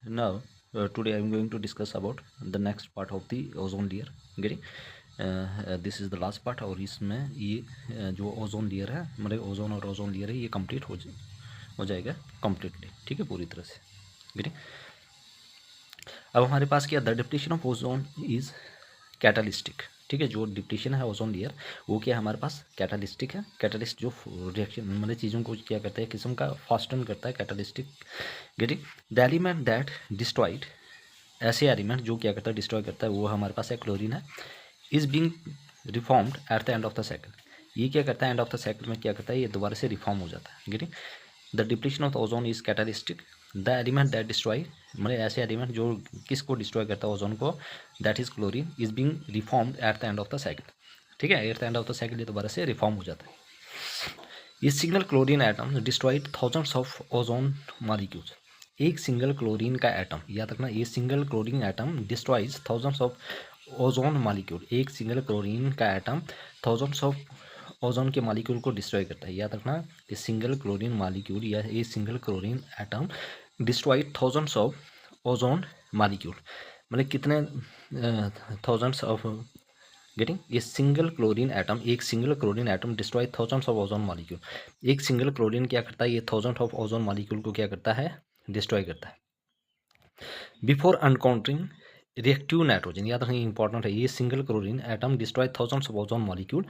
Now, today I am going to discuss about the next part of the ozone layer. Getting this is the last part और इसमें ये जो ozone layer है मतलब ozone और ozone layer है ये कंप्लीट हो जाएगा कम्प्लीटली, ठीक है, पूरी तरह से। गेटिंग अब हमारे पास क्या, the depletion of ozone is catalytic, ठीक है। जो डिप्लीशन है ओजोन लेयर वो क्या है हमारे पास, कैटालिस्टिक है। कैटालिस्ट जो रिएक्शन मतलब चीज़ों को क्या करता है, किस्म का फास्टन करता है, catalytic. Getting the element that destroyed, ऐसे एलिमेंट जो क्या करता है, डिस्ट्रॉय करता है, वो हमारे पास है क्लोरीन है। Is being reformed at the end of the cycle, ये क्या करता है, एंड ऑफ द साइकिल में क्या करता है, ये दोबारा से रिफॉर्म हो जाता है। Getting the depletion of the ozone is catalytic. The element that destroy, मतलब ऐसे एलिमेंट जो किसको डिस्ट्रॉय करता है, ओजोन को, that is chlorine, is being reformed at the end of the cycle, ठीक है। At the end of the cycle ये दोबारा से रिफॉर्म हो जाता है। ये single chlorine atom destroyed thousands of ozone molecules, एक सिंगल क्लोरीन का एटम, याद रखना, ये single chlorine atom destroys thousands of ozone molecule, एक सिंगल क्लोरीन का एटम थाउजेंड्स ऑफ ओजोन के मॉलिक्यूल को डिस्ट्रॉय करता है। याद रखना, ये सिंगल क्लोरीन मॉलिक्यूल या ये single chlorine atom destroyed thousands of ozone molecule, मतलब कितने थाउजेंड्स ऑफ गेटिंग, ये सिंगल क्लोरीन एटम, एक single chlorine atom destroy thousands of ozone molecule, एक सिंगल क्लोरीन क्या करता है, ये थाउजेंड ऑफ ओजोन मॉलिक्यूल को क्या करता है, डिस्ट्रॉय करता है। बिफोर अनकाउंटरिंग रिएक्टिव नाइट्रोजन, याद रखना इंपॉर्टेंट है, ये single chlorine atom destroy thousands of ozone molecule,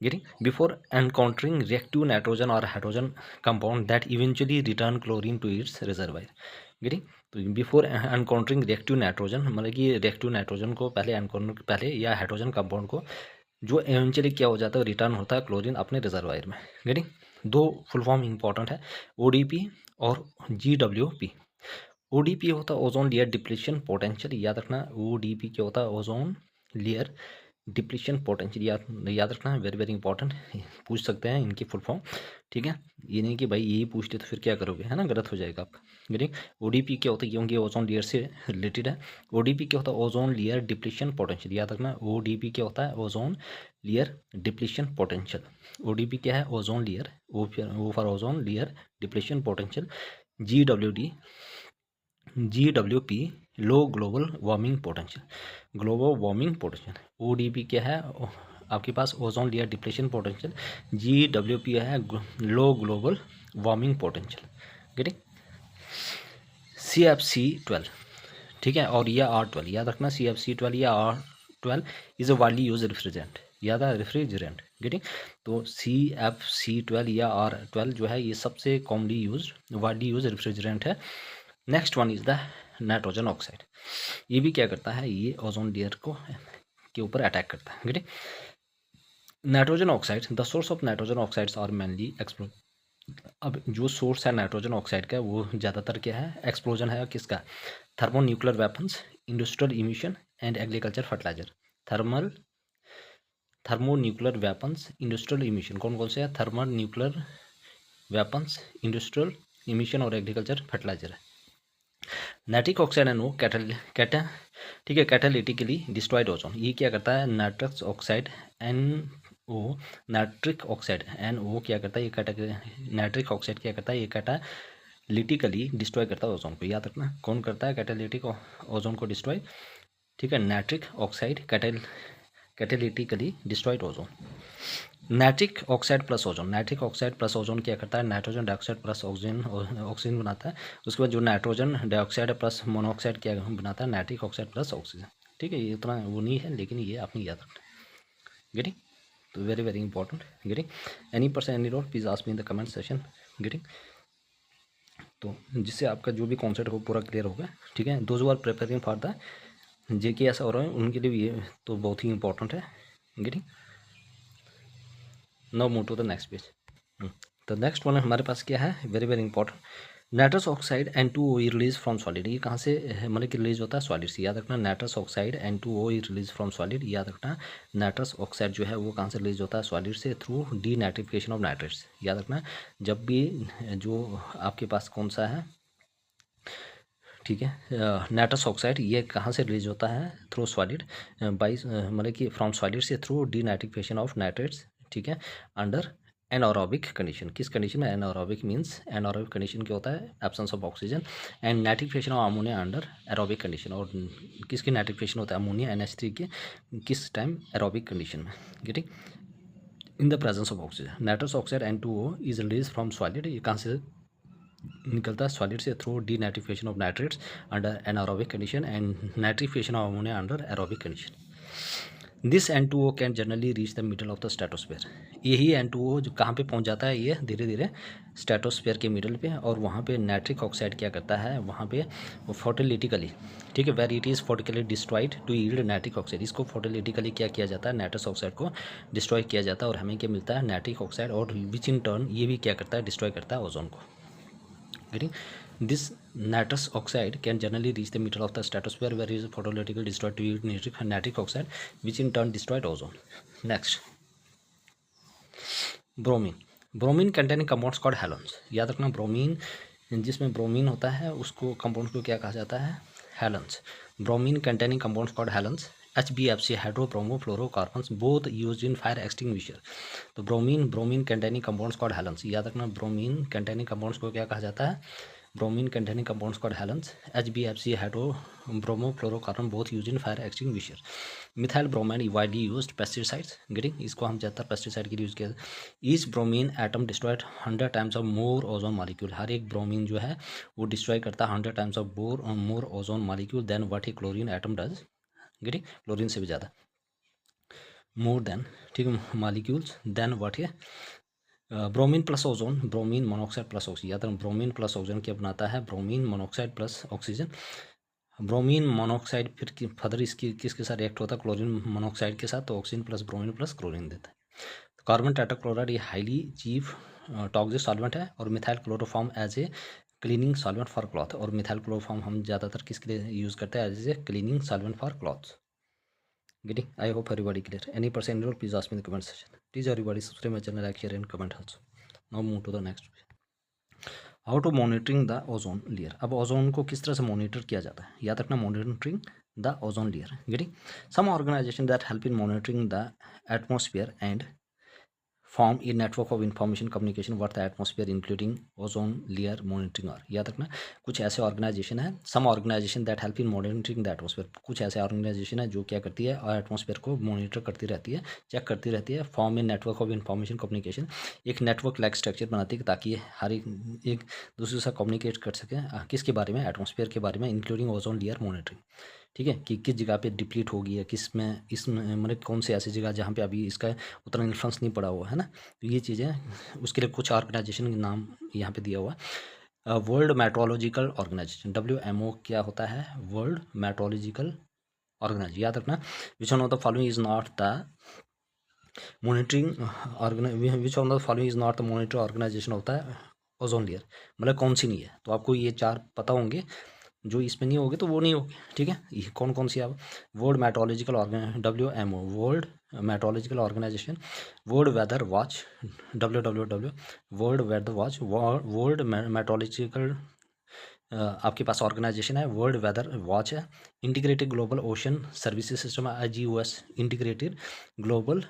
getting before encountering reactive nitrogen और hydrogen compound that eventually return chlorine to its reservoir. Getting तो बिफोर एनकाउंटरिंग रिएक्टिव नाइट्रोजन, मतलब कि reactive nitrogen को पहले एनकाउंटर पहले या हाइड्रोजन कंपाउंड को जो एवेंचुअली क्या हो जाता है, रिटर्न होता है क्लोरीन अपने रिजर्वायर में। गेटिंग दो फुल फॉर्म इंपॉर्टेंट है, ओडीपी और जीडब्ल्यूपी। ओडीपी होता है ओजोन लेयर डिप्लीशन पोटेंशियल, याद रखना, ओडीपी क्या होता है, ओजोन लेयर डिप्लीशन पोटेंशियल, याद रखना, वेरी वेरी इंपॉर्टेंट, पूछ सकते हैं इनकी फुल फॉर्म, ठीक है। ये नहीं कि भाई यही पूछते तो फिर क्या करोगे, है ना, गलत हो जाएगा आपका। गेटिंग ओडीपी क्या होता है, क्योंकि ओजोन लेयर से रिलेटेड है। ओडीपी क्या होता है, ओजोन लेयर डिप्लीशन पोटेंशियल, याद रखना, ओडीपी क्या होता है, ozone layer depletion potential. ODP क्या है, ozone layer, O for ozone layer depletion potential. GWP low global warming potential, global warming potential. ODP क्या है आपके पास, ozone layer depletion potential. GWP है low global warming potential. Getting CFC12, ठीक है, और यह R12, याद रखना, CFC12 या R12 is a widely use refrigerant, याद है, रेफ्रिजरेंट। गेटिंग तो CFC12 या R12 जो है ये सबसे commonly use widely use refrigerant है। Next one is the nitrogen oxide, ये भी क्या करता है, ये ओजोन लेयर को के ऊपर अटैक करता है। Getting nitrogen oxide, the source of nitrogen oxides are mainly explodes, अब जो सोर्स है नाइट्रोजन ऑक्साइड का वो ज़्यादातर क्या है, एक्सप्लोजन है किसका, thermo nuclear weapons, industrial emission and agriculture fertiliser. Thermo nuclear weapons, industrial emission, कौन कौन से है, thermal nuclear weapons, industrial emission और एग्रीकल्चर फर्टिलाइजर है। नाइट्रिक ऑक्साइड एंड ठीक है, कैटालिटिकली डिस्ट्रॉयड ओजोन, ये क्या करता है, nitrous oxide NO, nitric oxide NO क्या करता है, ये नाइट्रिक ऑक्साइड क्या करता है, ये कैटालिटिकली डिस्ट्रॉय करता है ओजोन को। याद रखना, कौन करता है कैटालिटिक ओजोन को डिस्ट्रॉय, ठीक है, nitric oxide catalytically destroyed ozone. Nitric oxide plus ozone, nitric oxide plus ozone क्या करता है, नाइट्रोजन डाइऑक्साइड प्लस ऑक्सीजन बनाता है। उसके बाद जो नाइट्रोजन डाइऑक्साइड प्लस मोनोऑक्साइड क्या बनाता है, नाइट्रिक ऑक्साइड प्लस ऑक्सीजन, ठीक है। ये उतना वो नहीं है, लेकिन ये आपने याद रखना है। गेटिंग तो very very important. Getting any person any road please ask me in the comment session. Getting तो जिससे आपका जो भी कॉन्सेप्ट हो पूरा क्लियर होगा, ठीक है। Those are preparing for the JK ऐसा हो रहा है उनके लिए भी ये तो बहुत ही इंपॉर्टेंट है। Getting now move to the next page. तो नेक्स्ट वन हमारे पास क्या है, very very important, nitrous oxide N2O release from solid, ये कहाँ से मतलब कि रिलीज होता है, सॉलिड से। याद रखना, nitrous oxide N2O release from solid, याद रखना, नाइट्रस ऑक्साइड जो है वो कहाँ से रिलीज होता है, सॉलिड से, थ्रू डीनाइट्रिफिकेशन ऑफ नाइट्रेट्स। याद रखना, जब भी जो आपके पास कौन सा है, ठीक है, नाइट्रस ऑक्साइड ये कहाँ से रिलीज होता है, थ्रू सॉलिड, बाई मतलब कि फ्रॉम सॉलिड से थ्रू डीनाइट्रिफिकेशन ऑफ नाइट्रेट्स, ठीक है, अंडर एनारोबिक कंडीशन, किस कंडीशन में? एनारोबिक मीन्स, एनारोबिक कंडीशन क्या होता है? Absence of oxygen. And nitrification of ammonia under aerobic condition, और किसकी नाइट्रिफिकेशन होता है? अमोनिया NH3 के किस टाइम? एरोबिक कंडीशन में। Getting in the presence of oxygen. Nitrous oxide N2O is release from solid, ये कहाँ से निकलता है? सॉलिड से, through denitrification of nitrates under anaerobic condition and nitrification of ammonia under aerobic condition. This N2O can generally reach the middle of the stratosphere. यही N2O जो कहाँ पे पहुँच जाता है? ये धीरे धीरे स्ट्रेटोस्फेयर के मिडल पे, और वहाँ पे नाइट्रिक ऑक्साइड क्या करता है? वहाँ पे फोटोलिटिकली, ठीक है, where it is photically destroyed to yield nitric oxide. इसको फोटोलिटिकली क्या किया जाता है? नाइट्रस ऑक्साइड को डिस्ट्रॉय किया जाता है, और हमें क्या मिलता है? नाइट्रिक ऑक्साइड, और विच इन टर्न ये भी क्या करता है? डिस्ट्रॉय करता है ओजोन को। Getting this nitrous oxide can generally reach the middle of the stratosphere where it is photolytically destroyed to yield nitric oxide, which in turn destroyed ozone. Next, bromine. Bromine containing compounds called halogens. याद रखना, bromine जिसमें bromine होता है उसको compound को क्या कहा जाता है? Halons. Bromine containing compounds called halons. HBFC hydrobromofluorocarbons both used in fire extinguisher. तो bromine containing compounds called halons. याद रखना, ब्रोमीन कंटेनिंग कंपाउंड्स को क्या कहा जाता है? Bromine containing compounds called halons. HBFC hydrobromofluorocarbon both used in fire extinguisher. Methyl bromide widely used pesticides. Getting इसको हम ज़्यादातर पेस्टिसाइड के लिए यूज़ किया। Each bromine atom destroyed 100 times of more ozone molecule. हर एक ब्रोमीन जो है वो डिस्ट्रॉय करता है 100 times of more ozone molecule than what a chlorine atom does. Getting chlorine से भी ज़्यादा, मोर देन, ठीक है, मॉलिक्यूल्स देन व्हाट है bromine plus ozone, bromine monoxide plus oxygen. याद रखना, ब्रोमीन प्लस ऑक्सीजन क्या बनाता है? Bromine monoxide plus oxygen. Bromine monoxide फिर फर्दर इसकी किसके साथ रिएक्ट होता है? क्लोरीन मोनोऑक्साइड के साथ, तो oxygen plus bromine plus chlorine देता है। तो कार्बन टेट्राक्लोराइड ये हाईली चीफ टॉक्सिक सॉल्वेंट है, और methyl chloroform as a cleaning solvent for cloth. और मिथाइल क्लोरोफॉर्म हम ज़्यादातर किसके लिए यूज़ करते हैं? As a cleaning solvent for cloths. Getting? I hope everybody clear. Any person in your, please ask me in the comment section. Please everybody subscribe my channel, like, share and comment also. Now move to the next. How to monitoring the ozone layer. अब ozone को किस तरह से monitor किया जाता है? याद रखना, monitoring the ozone layer. Getting some organisation that help in monitoring the atmosphere and form a network of information communication with the atmosphere including ozone layer monitoring. और याद रखना, कुछ ऐसे ऑर्गेनाइजेशन है, some organisation that help in monitoring the atmosphere. कुछ ऐसे organisation है जो क्या करती है? और एटमॉस्फेयर को मॉनिटर करती रहती है, चेक करती रहती है। Form a network of information communication, एक नेटवर्क लाइक स्ट्रक्चर बनाती है ताकि हर एक दूसरे से कम्युनिकेट कर सके। किसके बारे में? एटमॉस्फेयर के बारे में, इंक्लूडिंग ओजोन लेयर मॉनिटरिंग। ठीक है, कि किस जगह पे डिप्लीट होगी है, किस में, इसमें मतलब कौन सी ऐसी जगह जहाँ पे अभी इसका उतना इन्फ्लुएंस नहीं पड़ा हुआ है ना। तो ये चीज़ें, उसके लिए कुछ ऑर्गेनाइजेशन का नाम यहाँ पे दिया हुआ है। वर्ल्ड मेट्रोलॉजिकल ऑर्गेनाइजेशन, WMO क्या होता है? World meteorological organisation. याद रखना, which one of the following is not the monitoring which one of the following is not the monitor organisation होता है ओजोन लेयर, मतलब कौन सी नहीं है। तो आपको ये 4 पता होंगे, जो इसमें नहीं होगी तो वो नहीं होगी। ठीक है, ये कौन कौन सी आप? World meteorological WMO, world meteorological organisation, world weather watch WWW, world weather watch, world meteorological आपके पास ऑर्गेनाइजेशन है, वर्ल्ड वेदर वॉच है। Integrated global ocean services system IGOS, integrated global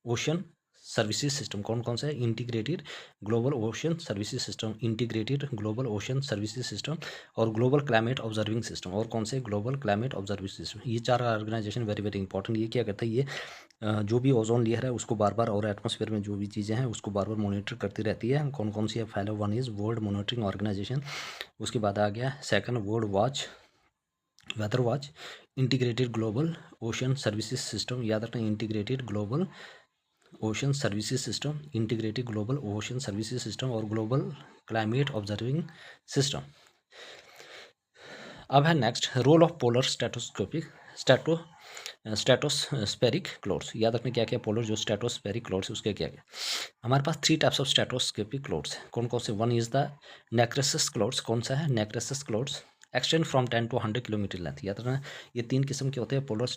ocean services system कौन कौन सा है? Integrated global ocean services system, integrated global ocean services system, और global climate observing system. और कौन से? Global climate observing system. ये 4 ऑर्गेनाइजेशन वेरी वेरी इंपॉर्टेंट। ये क्या करता है? ये जो भी ओजोन लेयर है उसको बार बार, और एटमॉस्फेयर में जो भी चीज़ें हैं उसको बार बार मॉनिटर करती रहती है। कौन कौन सी है? पहले one is world monitoring organisation, उसके बाद आ गया second world watch, weather watch, integrated global ocean services system. याद रखना, integrated global ocean services system, integrated global ocean services system, और ग्लोबल क्लाइमेट ऑब्जर्विंग सिस्टम। अब है next, role of polar stratospheric clouds. याद रखने क्या क्या पोलर जो स्ट्रेटोस्फेरिक क्लाउड्स उसके क्या क्या। हमारे पास 3 टाइप्स ऑफ स्ट्रेटोस्फेरिक क्लाउड्स हैं। कौन कौन से? One is the nacreous clouds. कौन सा है? Nacreous clouds extend from 10 to 100 kilometre length. याद रखना, ये 3 किस्म के होते हैं पोलर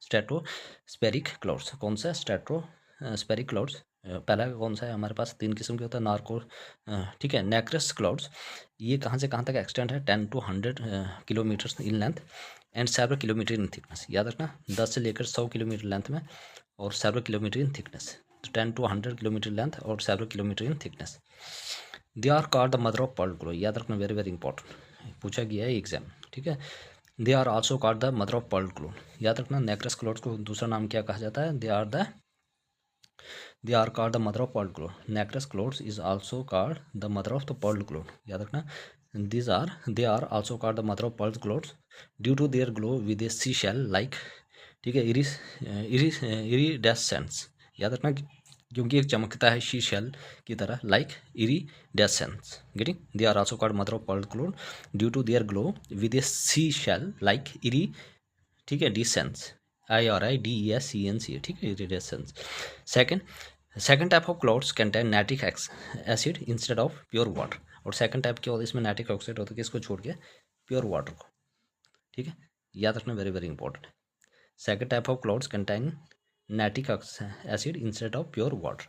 स्ट्रेटोस्फेरिक क्लाउड्स। कौन सा? Stratospheric clouds. पहला कौन सा है? हमारे पास 3 किस्म के होता है, नार्को, ठीक है, नेक्रेस क्लाउड्स। ये कहाँ से कहाँ तक एक्सटेंड है? 10 to 100 kilometres in length and several kilometre in thickness. याद रखना, 10 से लेकर 100 किलोमीटर लेंथ में और several kilometre in thickness. 10 to 100 kilometre length और several kilometre in thickness. They are called the mother of pearl cloud, याद रखना, वेरी वेरी इंपॉर्टेंट, पूछा गया है एग्जाम, ठीक है। They are also called the mother of pearl cloud, याद रखना। नेक्रस क्लोड्स को दूसरा नाम क्या कहा जाता है? They are called the mother of pearl cloud. Nacreous clouds is also called the mother of the pearl cloud, याद रखना। They are also called the mother of pearl clouds due to their glow with a sea shell like, ठीक है, इरिडेसेंस, याद रखना, क्योंकि एक चमकता है शी शेल की तरह, like इरिडेसेंस। Getting? They are also called mother of Perl क्लोड due to their glow with a sea shell like eri, ठीक है, डिसेंस, IRIDESCENC, ठीक है, इरिडेसेंस। Second type of clouds contain nitric acid instead of pure water. और second type क्या होता है? इसमें nitric oxide होता है, किसको छोड़ के? प्योर वाटर को, ठीक है, याद रखना, very very important. Second type of clouds contain nitric acid instead of pure water.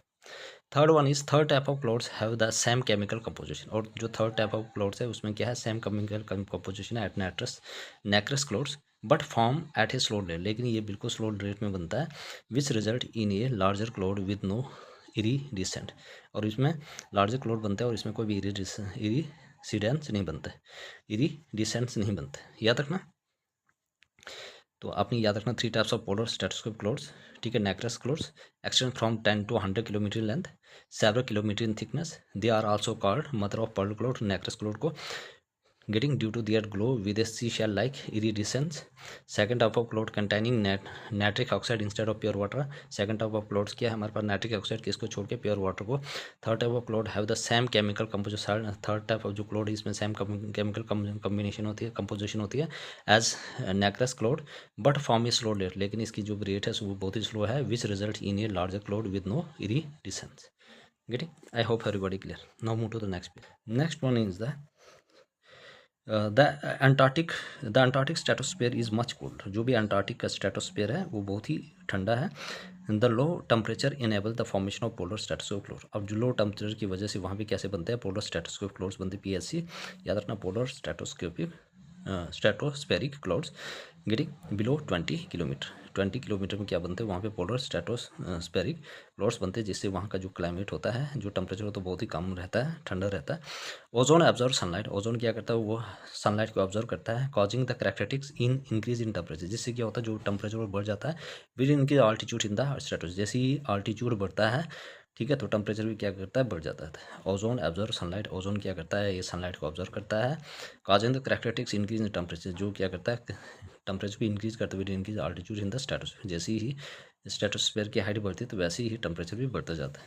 Third type of clouds have the same chemical composition. और जो थर्ड टाइप ऑफ क्लाउड्स है उसमें क्या है? सेम केमिकल कंपोजिशन है at nacreous clouds but form at a slow rate, लेकिन ये बिल्कुल स्लो रेट में बनता है, which result in a larger cloud with no iridescent. और इसमें लार्जर क्लाउड बनता है और इसमें कोई भी इरिडिसेंस नहीं बनता है, इरिडिसेंस नहीं बनता है, याद रखना। तो आपने याद रखना 3 types of polar stratoscopic clouds, ठीक है। Nacreous clouds extend from 10 to 100 kilometre length, several kilometre in thickness. They are also called mother of pearl cloud, nacreous cloud को, getting due to their glow with a seashell like iridescence. Second type of cloud containing natric oxide instead of pure water. Second type of clouds क्या है हमारे पास? natric oxide, किसको छोड़ के? pure water को। Third type of cloud have the same chemical composition. Third type of जो cloud इसमें same chemical combination होती है, composition होती है as nacrous cloud but form is slow rate, लेकिन इसकी जो रेट है वो बहुत ही स्लो है, which result in a larger cloud with no iridescence. Getting? I hope everybody clear. Now move to the next page. Next one is the the Antarctic stratosphere is much cold. जो भी Antarctic का stratosphere है वो बहुत ही ठंडा है। The low temperature enable the formation of polar stratosphere cloud. अब जो लो टेम्परेचर की वजह से वहाँ भी कैसे बनते हैं? पोलर स्ट्रेटोस्फीयर क्लाउड्स बनते हैं, PSC, याद रखना, polar stratospheric clouds getting below 20 kilometre. 20 kilometre में क्या बनते हैं? वहाँ पे पोलर स्ट्रेटोस्फेरिक क्लाउड्स बनते हैं, जिससे वहाँ का जो क्लाइमेट होता है, जो टेम्परेचर होता है, बहुत ही कम रहता है, ठंडा रहता है। Ozone observe sunlight. ओजोन क्या करता है? वो सनलाइट को ऑब्जर्व करता है, causing the characteristics in increase in temperature, जिससे क्या होता है? जो टेम्परेचर बढ़ जाता है विद इनकी ऑल्टीट्यूड इन द स्ट्रेटोस, जैसे ही ऑल्टीट्यूड बढ़ता है, ठीक है, तो टेम्परेचर भी क्या करता है? बढ़ जाता है। ओजोन ऑब्जर्व सनलाइट, ओजोन क्या करता है? ये सनलाइट को ऑब्जर्व करता है, causing the characteristics increase in temperature, जो क्या करता है? टेम्परेचर को इंक्रीज करते हुए increase altitude in the stratosphere, जैसे ही स्ट्रेटोस्फीयर की हाइट बढ़ती है तो वैसे ही टेम्परेचर भी बढ़ता जाता है।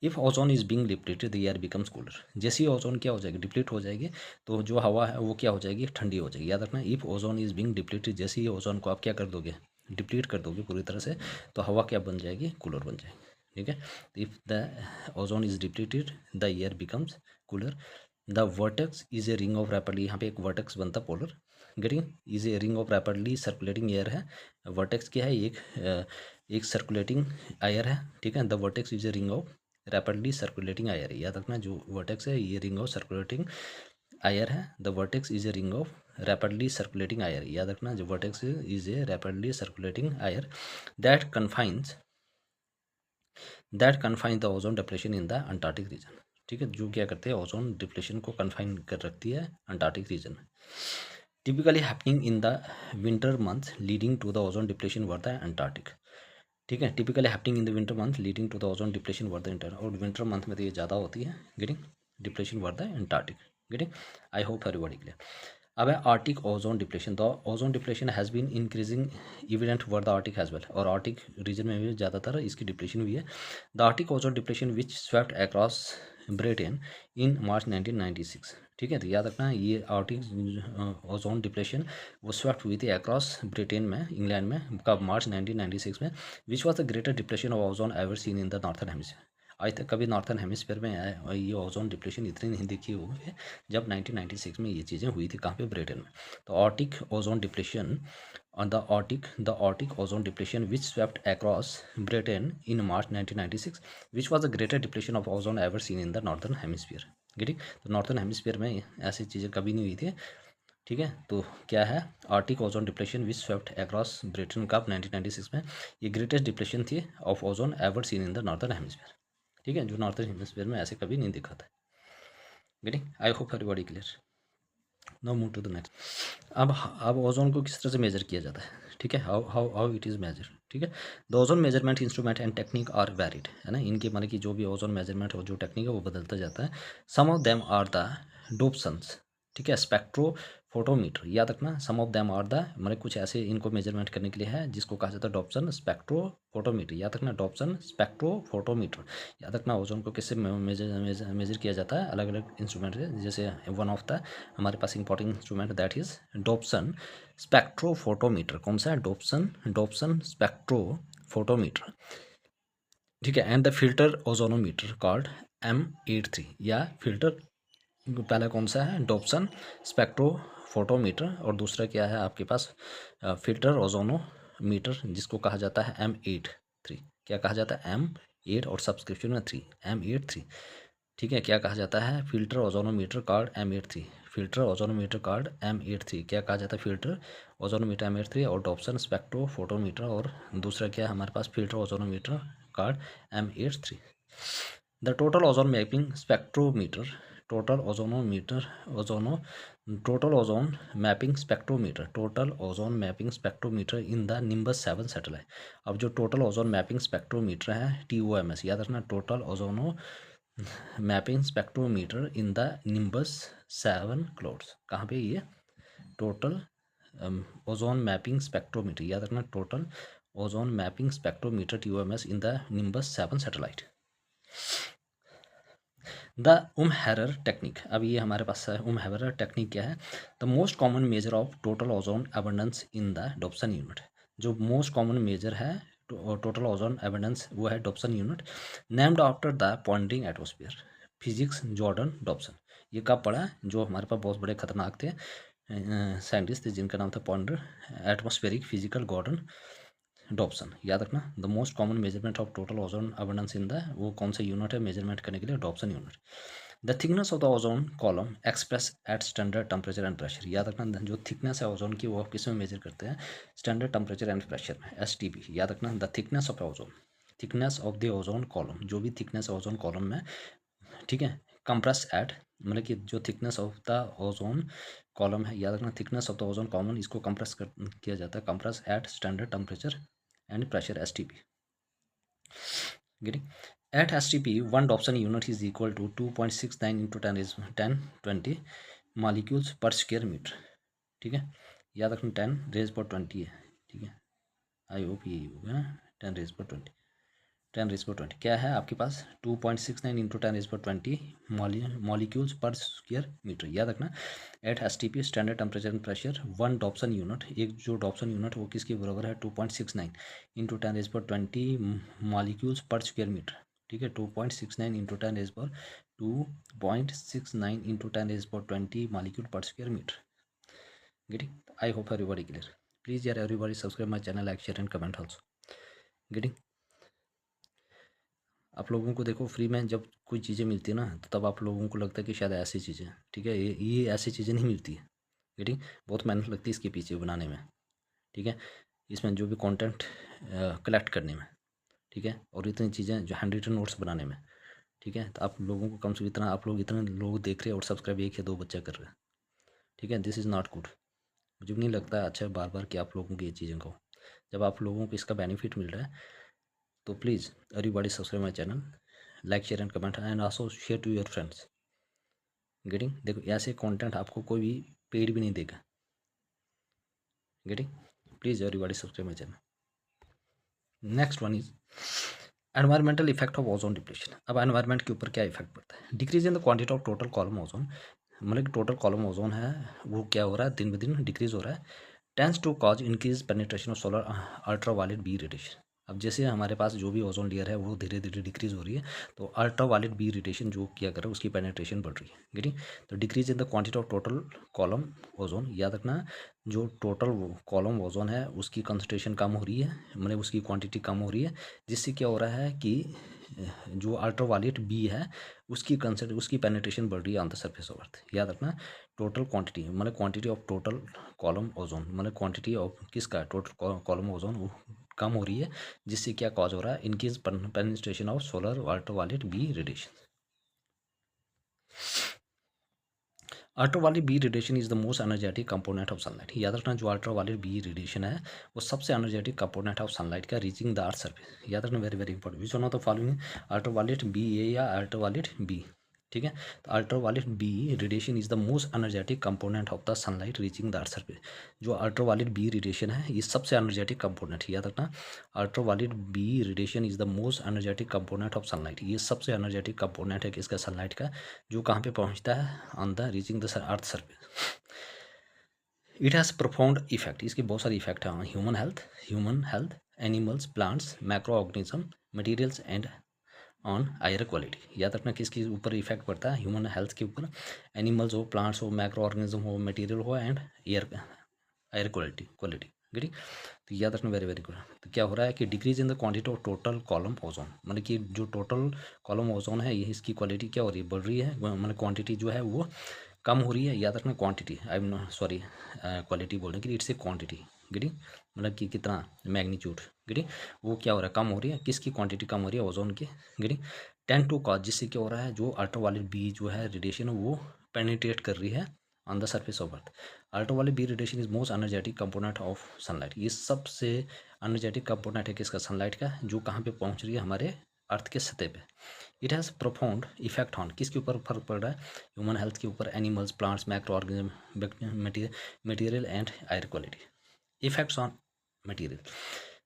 If ozone is being depleted the air becomes cooler. जैसे ही ओजोन क्या हो जाएगी? डिप्लीट हो जाएगी, तो जो हवा है वो क्या हो जाएगी? ठंडी हो जाएगी, याद रखना। If ozone is being depleted, जैसे ही ओजोन को आप क्या कर दोगे? डिप्लीट कर दोगे पूरी तरह से, तो हवा क्या बन जाएगी? कूलर बन जाएगी, ठीक है। If the ozone is depleted the air becomes cooler. The vertex is a ring of rapidly, यहाँ पे एक वर्टेक्स बनता polar, getting, is a ring of rapidly circulating air है। वर्टेक्स क्या है? एक सर्कुलेटिंग एयर है, ठीक है। The vertex is a ring of rapidly circulating air, याद रखना, जो वर्टेक्स है ये रिंग ऑफ सर्कुलेटिंग एयर है। The vertex is a ring of rapidly circulating air, याद रखना, जो vortex is a rapidly circulating air that confines the ozone depletion in the Antarctic region, ठीक है, जो क्या करते हैं? ओजोन डिप्लेशन को कन्फाइन कर रखती है अंटार्कटिक रीजन में। Typically happening in the winter month leading to the ozone depletion where the Antarctic, ठीक है। Typically happening in the winter month leading to the ozone depletion where the inter, और winter month में तो ये ज़्यादा होती है, getting, depletion where the Antarctic, getting. I hope everybody clear. अब है Arctic ozone depletion. The ozone depletion has been increasing evident where the Arctic as well, और आर्टिक रीजन में भी ज़्यादातर इसकी डिप्लेशन हुई है। The Arctic ozone depletion which swept across Britain in March 1996, ठीक है, तो याद रखना, ये आर्टिक ओजोन डिप्लेशन वो स्वेप्ट हुई थी अक्रॉस ब्रिटेन में, इंग्लैंड में, कब? मार्च 1996 में। Which was the greatest depletion of ozone ever seen in the northern hemisphere. आज तक कभी नॉर्थन हेमिस्फीयर में ये ओजोन डिप्लेशन इतनी नहीं देखी हुई है जब 1996 में ये चीज़ें हुई थी, कहाँ पे? ब्रिटेन में। तो Arctic ozone depletion on the Arctic ozone depletion which swept across Britain in March 1996, which was the greatest depletion of ozone ever seen in the northern hemisphere, getting, तो नॉर्थन हेमिस्फीयर में ऐसी चीज़ें कभी नहीं हुई थी ठीक है, तो क्या है, Arctic ozone depletion which swept across Britain cup 1996 में, ये ग्रेटेस्ट डिप्लेशन थी of ozone ever seen in the northern hemisphere. ठीक है, जो नॉर्थर्न हेमिस्फीयर में ऐसे कभी नहीं दिखा था। Getting, I hope everybody clear. Now move to the next. अब ओजोन को किस तरह से मेजर किया जाता है, ठीक है, how how how it is measure. ठीक है, the ozone measurement instrument and technique are varied, है ना, इनके माने कि जो भी ओजोन मेजरमेंट और जो टेक्निक है वो बदलता जाता है। सम ऑफ देम आर द डोप्सन्स, ठीक है, स्पेक्ट्रो फोटोमीटर, याद रखना, सम ऑफ देम आर द, माने कुछ ऐसे इनको मेजरमेंट करने के लिए है जिसको कहा जाता है डॉप्सन स्पेक्ट्रो फोटोमीटर, याद रखना, डॉप्सन स्पेक्ट्रो फोटोमीटर। याद रखना ओजोन को किससे मेजर किया जाता है, अलग अलग इंस्ट्रूमेंट से, जैसे वन ऑफ द हमारे पास important instrument that is Dobson spectrophotometer. कौन सा है, डॉप्सन स्पेक्ट्रोफोटोमीटर। ठीक है, and the filter ozonometer called M83, या फिल्टर पहला कौन सा है, डॉप्सन स्पेक्ट्रोफोटोमीटर, और दूसरा क्या है आपके पास, फिल्टर ओजोनोमीटर, जिसको कहा जाता है M83। क्या कहा जाता है, M8 और सब्सक्रिप्शन में 3, M83। ठीक है, क्या कहा जाता है, filter ozonometer called M83, filter ozonometer called M83, क्या कहा जाता है, फिल्टर ओजोनोमीटर M83, और डॉप्सन स्पेक्ट्रोफोटोमीटर, और दूसरा क्या है हमारे पास, filter ozonometer called M83। The total ozone mapping spectrometer, total ozone mapping spectrometer, total ozone mapping spectrometer in the Nimbus 7 satellite. अब जो टोटल ओजोन मैपिंग स्पेक्ट्रोमीटर है TOMS, याद रखना, total ozone mapping spectrometer in the Nimbus 7 clouds, कहाँ पे ये, total ozone mapping spectrometer, याद रखना, total ozone mapping spectrometer TOMS in the Nimbus 7 satellite. The Umkehr technique, अब ये हमारे पास है उमहेरर टेक्निक क्या है, the most common measure of total ozone abundance in the Dobson unit, जो मोस्ट कॉमन मेजर है टोटल ओजोन अबंडेंस वो है Dobson unit, named after the Poynting atmosphere physics Jordan Dobson. ये कब पढ़ा, जो हमारे पास बहुत बड़े खतरनाक थे साइंटिस्ट थे जिनका नाम था pointer atmospheric physical Gordon Dobson, याद रखना, the most common measurement of total ozone abundance in the, वो कौन सा यूनिट है मेजरमेंट करने के लिए, Dobson unit. The thickness of the ozone column express at standard temperature and pressure, याद रखना, जो थिकनेस है ओजोन की वो आप किस में मेजर करते हैं, स्टैंडर्ड टेम्परेचर एंड प्रेशर में, STP, याद रखना, the thickness of ozone, thickness of the ozone column, जो भी थिकनेस है ओजोन कॉलम में, ठीक है, कंप्रेस एट, मतलब कि जो thickness of the ozone column है, याद रखना, thickness of the ozone column, इसको कंप्रेस किया जाता है, compress at standard temperature and pressure STP। getting at STP 1 Dobson unit is equal to 2.69 into 10 molecules per square meter। ठीक है, याद रखना 10 रेज पर 20 है। ठीक है, आई होप ये होगा 10 रेज पर 20, 10 रेज पर 20 क्या है आपके पास, 2.69 इंटू 10 रेज पर 20 मॉलिक्यूल्स पर स्क्वायर मीटर। याद रखना at STP standard temperature and pressure 1 Dobson unit, एक जो डॉप्सन यूनिट वो किसके बराबर है, 2.69 इंटू 10 रेज पर 20 मॉलिक्यूल्स पर स्क्वायर मीटर। ठीक है, 2.69 इंटू 10 रेज पर 2.69 इंटू 10 रेज पर 20 मॉलिक्यूल पर square metre. Getting, I hope everybody clear. Please यार everybody subscribe my channel, like share and comment also. Getting, आप लोगों को देखो फ्री में जब कोई चीज़ें मिलती है ना तो तब आप लोगों को लगता है कि शायद ऐसी चीज़ें, ठीक है, ये ऐसी चीज़ें नहीं मिलती है। गेटिंग, बहुत मेहनत लगती है इसके पीछे बनाने में। ठीक है, इसमें जो भी कंटेंट कलेक्ट करने में, ठीक है, और इतनी चीज़ें जो हैंड रिटन नोट्स बनाने में। ठीक है, तो आप लोगों को कम से इतना, आप लोग इतने लोग देख रहे हैं और सब्सक्राइब 1 या 2 बच्चा कर रहे हैं। ठीक है, दिस इज़ नॉट गुड। मुझे भी नहीं लगता अच्छा बार बार कि आप लोगों की ये चीज़ें को, जब आप लोगों को इसका बेनिफिट मिल रहा है तो please everybody subscribe my channel, like share and comment and also share to your friends. Getting, देखो ऐसे कंटेंट आपको कोई भी पेड भी नहीं देगा। Getting, please everybody subscribe my channel. Next one is environmental effect of ozone depletion. अब environment के ऊपर क्या इफेक्ट पड़ता है, decrease in the quantity of total column ozone, मतलब कि टोटल कॉलम ओजोन है वो क्या हो रहा है, दिन ब दिन डिक्रीज हो रहा है, tends to cause increase penetration of solar ultraviolet B radiation. अब जैसे हमारे पास जो भी ओजोन लेयर है वो धीरे धीरे डिक्रीज हो रही है, तो अल्ट्रावायलेट बी रेडिएशन जो क्या कर रहा है उसकी पेनिट्रेशन बढ़ रही है। गेटिंग, तो decrease in the quantity of total column ozone, याद रखना जो टोटल कॉलम ओजोन है उसकी कंसंट्रेशन कम हो रही है, मतलब उसकी क्वांटिटी कम हो रही है, जिससे क्या हो रहा है कि जो अल्ट्रावायलेट बी है उसकी पेनिट्रेशन बढ़ रही है on the surface of earth. याद रखना टोटल क्वांटिटी मतलब quantity of total column ozone, मतलब क्वांटिटी ऑफ किसका टोटल कॉलम ओजोन वो कम हो रही है, जिससे क्या कॉज हो रहा है, increase penetration of solar ultraviolet B radiation. Ultraviolet B radiation is the most energetic component of sunlight. याद रखना जो अल्ट्रावायलेट बी रेडिएशन है वो सबसे एनर्जेटिक कंपोनेंट ऑफ सनलाइट का रीचिंग द अर्थ सर्फेस। याद रखना very very important. Which one of the following, ultraviolet B A या अल्ट्रावायलेट बी, ठीक है। तो ultraviolet B radiation is the most energetic component of the sunlight reaching the earth surface. जो ultraviolet B radiation है ये सबसे energetic component है। याद रखना ultraviolet B radiation is the most energetic component of sunlight. ये सबसे एनर्जेटिक कंपोनेंट है किसका, सनलाइट का, जो कहाँ पे पहुँचता है, on the reaching the earth surface. It has profound effect, इसके बहुत सारे इफेक्ट हैं human health, animals, plants, macro organism, materials and on air quality. याद रखना किसके ऊपर इफेक्ट पड़ता है, ह्यूमन हेल्थ के ऊपर, एनिमल्स हो, प्लांट्स हो, मैक्रो ऑर्गेनिज्म हो, मटेरियल हो एंड एयर क्वालिटी गरी। तो याद रखना वेरी वेरी गुड। तो क्या हो रहा है कि decrease in the quantity of total column ozone, मतलब कि जो टोटल कॉलम ओजोन है ये इसकी क्वालिटी क्या हो रही है, बढ़ रही है, मतलब क्वांटिटी जो है वो कम हो रही है। याद रखना quantity, I am sorry quality बोलने के लिए, इट्स ए क्वांटिटी गिरी, मतलब कि कितना मैग्नीट्यूड गिरी, वो क्या हो रहा है, कम हो रही है। किसकी क्वांटिटी कम हो रही है, ओजोन की गिरी। 10 टू कॉज, जिससे क्या हो रहा है, जो अल्ट्रावायलेट बी जो है रेडिएशन वो पेनिट्रेट कर रही है on the surface of earth. Ultraviolet B radiation is most energetic component of sunlight. ये सबसे एनर्जेटिक कंपोनेंट है किसका, सनलाइट का, जो कहाँ पे पहुँच रही है, हमारे अर्थ के सतह पे। It has profound effect on, किसके ऊपर फर्क पड़ रहा है, ह्यूमन हेल्थ के ऊपर, animals, plants, macro organism, material and air quality. Effects on material,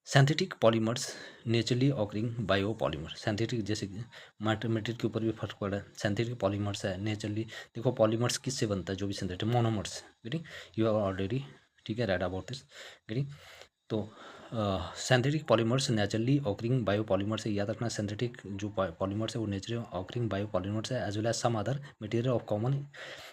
synthetic polymers, naturally occurring biopolymer. Synthetic जैसे मटेरियल के ऊपर भी फर्क पड़ रहा है। सिंथेटिक पॉलीमर्स है नेचुरली, देखो पॉलीमर्स किससे बनता है, जो भी synthetic monomers, you are already, ठीक है, रेड अबाउट दिस, तो synthetic polymers naturally occurring biopolymers है। याद रखना सिंथेटिक जो पॉलीमर्स है वो नेचुरली ऑकरिंग बायोपॉलीमर्स है, as well as some other material of common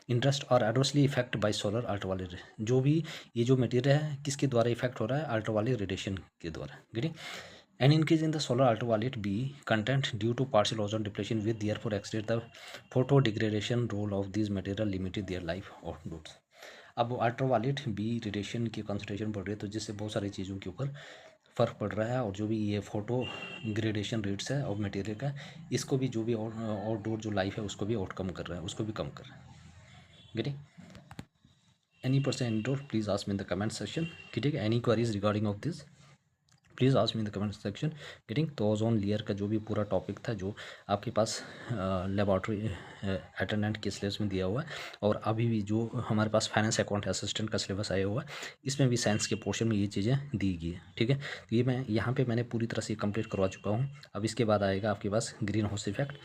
interest और adversely effect by solar ultraviolet. जो भी ये जो मटेरियल है किसके द्वारा इफेक्ट हो रहा है, अल्ट्रावायलेट रेडिएशन के द्वारा गिरी। An increase in the solar ultraviolet B content due to partial ozone depletion with therefore extend the photo degradation role of this material limited their life of डूट्स। अब अल्ट्रावायलेट बी रेडिएशन की concentration बढ़ रही है, तो जिससे बहुत सारी चीज़ों के ऊपर फ़र्क पड़ रहा है, और जो भी ये फोटो ग्रेडेशन रेट्स है और मटेरियल का, इसको भी जो भी आउटडोर जो लाइफ है उसको भी आउट कम कर रहा है, उसको भी कम कर रहा है। Getting any person indoor, please ask me in the comment section. ठीक है, any queries regarding of this please ask me in the comment section. Getting तो ओजोन लेयर का जो भी पूरा टॉपिक था जो आपके पास लेबॉर्ट्री अटेंडेंट के सिलेबस में दिया हुआ है, और अभी भी जो हमारे पास फाइनेंस अकाउंट असिस्टेंट का सिलेबस आया हुआ है, इसमें भी साइंस के पोर्शन में ये चीज़ें दी गई है। ठीक है, तो ये मैं यहाँ पे मैंने पूरी तरह से कंप्लीट करवा चुका हूँ। अब इसके बाद आएगा आपके पास ग्रीन हाउस इफेक्ट,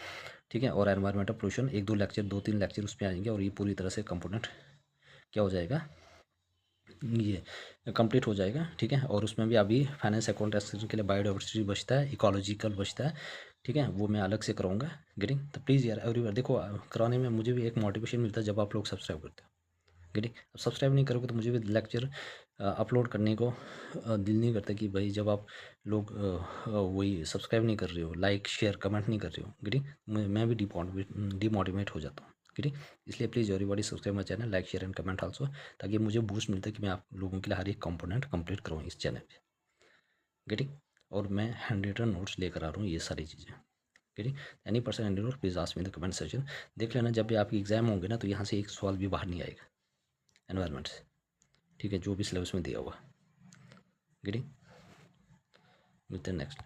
ठीक है, और एनवायरमेंटल पोल्यूशन, 2 लेक्चर उस पर आएंगे, और ये पूरी तरह से कंपोनेंट क्या हो जाएगा, ये कंप्लीट हो जाएगा। ठीक है, और उसमें भी अभी फाइनेंस अकाउंट असिस्टेंट के लिए बायोडाइवर्सिटी बचता है, इकोलॉजिकल बचता है, ठीक है, वो मैं अलग से कराऊंगा। गेटिंग तो प्लीज़ यार एवरीवन, देखो कराने में मुझे भी एक मोटिवेशन मिलता है जब आप लोग सब्सक्राइब करते हो। गेटिंग अब सब्सक्राइब नहीं करोगे तो मुझे भी लेक्चर अपलोड करने को दिल नहीं करता कि भाई जब आप लोग वही सब्सक्राइब नहीं कर रहे हो, लाइक शेयर कमेंट नहीं कर रहे हो। गेटिंग मैं भी डिमोटिवेट हो जाता हूँ। ठीक, इसलिए please everybody subscribe my channel, like share and comment also, ताकि मुझे बूस्ट मिलता है कि मैं आप लोगों के लिए हर एक कंपोनेंट कंप्लीट करूँ इस चैनल पे। गेटिंग और मैं हैंड रिटन नोट्स लेकर आ रहा हूँ ये सारी चीज़ें। Getting any person and note please ask me in the comment section. देख लेना जब भी आपकी एग्जाम होंगे ना तो यहाँ से एक सवाल भी बाहर नहीं आएगा एनवायरमेंट से, ठीक है, जो भी सिलेबस में दिया हुआ। गेटिंग मिलते हैं नेक्स्ट।